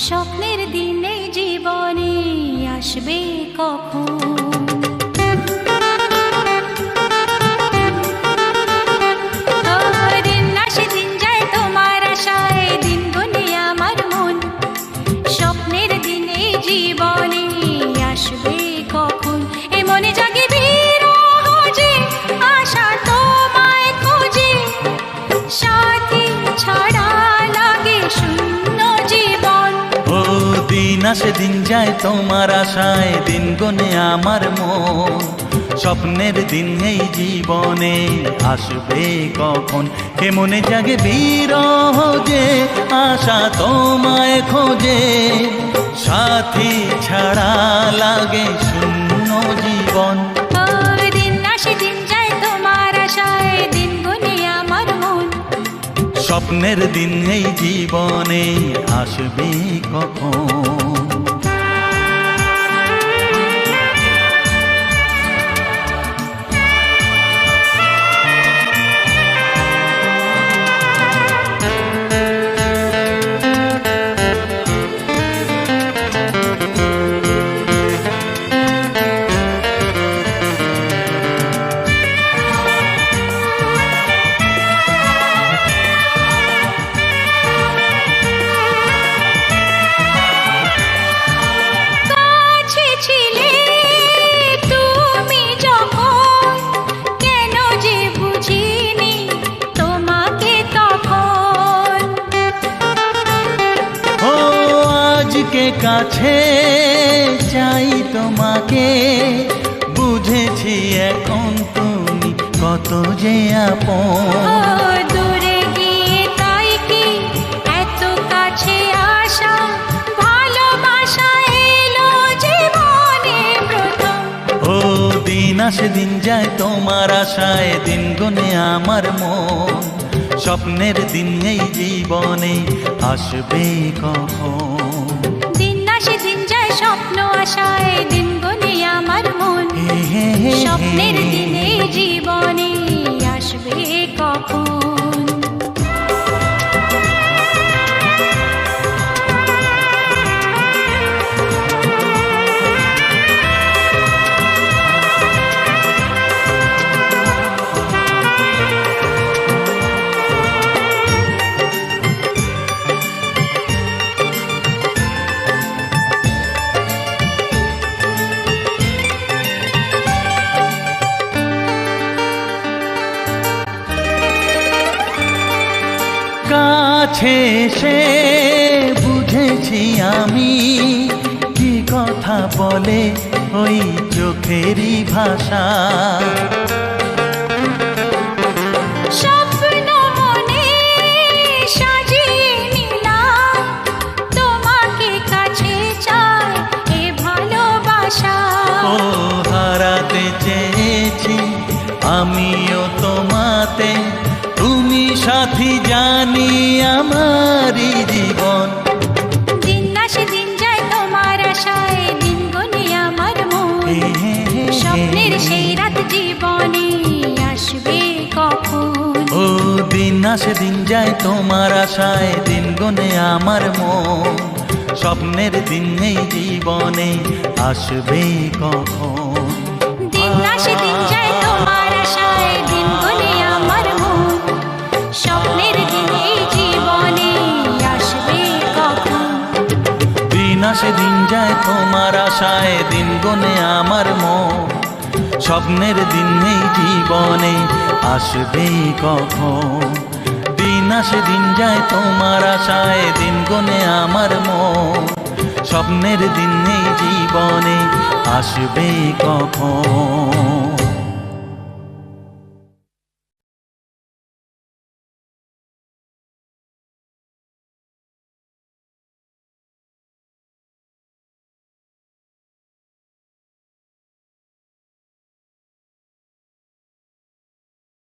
স্বপ্নের দিনে জীবনে আসবে কখন? দিন আসে দিন যায় তোমার আশায়, দিন গুনে আমার মন। স্বপ্নের দিনে জীবনে আসবে কখন? এ মনে জাগে বিরহ যে আশা তোমায় খোঁজে, সাথী ছাড়া লাগে শূন্য জীবন। ও দিন আসে দিন যায় তোমার আশায়, দিন গুনে আমার মন। স্বপ্নের দিন এই জীবনে আসবে কখন? কে মনে জাগে বিরহ যে আশা তোমায় খোঁজে, সাথী ছাড়া লাগে শূন্য জীবন। দিন আসে দিন যায় তোমার আশায়, দিন গুনে আমার মন। স্বপ্নের দিন এই জীবনে আসবে কখন? কে কাছে চাই তোমাকে, বুঝেছি এখন তুমি কত যে আপন। দূরে গিয়ে তাই কি এত কাছে আসা, ভালোবাসা এলো জীবনে প্রথম। ও দিন আসে দিন যায় তোমার আশায়, দিন গুনে আমার মন। স্বপ্নের দিন এই জীবনে আসবে কখন? দিন যায় স্বপ্ন আশায়, দিন গুনে আমার মন। স্বপ্নের দিনে জীবনে আসবে কখন? কাছে এসে বুঝেছি আমি কি কথা বলে ওই চোখেরই ভাষা। স্বপ্ন মনে সাজিয়ে নিলাম, তোমাকে কাছে চাই এ ভালোবাসা। ও হারাতে চেয়েছি আমিও তোমাতে, তুমি সাথী জানি আমারই জীবন। দিন আসে দিন যায় তোমার আশায়, দিন গুনে আমার মন। স্বপ্নের সেই রাত জীবনে আসবে কখন? ও দিন আসে দিন যায় তোমার আশায়, দিন গুনে আমার মন। স্বপ্নের দিন এই জীবনে আসবে কখন? দিন আসে দিন যায় তোমার আশায়, দিন গুনে আমার মন। স্বপ্নের দিন এই জীবনে আসবে কখন? দিন আসে দিন যায় তোমার আশায়, দিন গুনে আমার মন। স্বপ্নের দিন এই জীবনে আসবে কখন? দিন আসে দিন যায় তোমার আশায়, দিন গুনে আমার মন। স্বপ্নের দিন এই জীবনে আসবে কখন?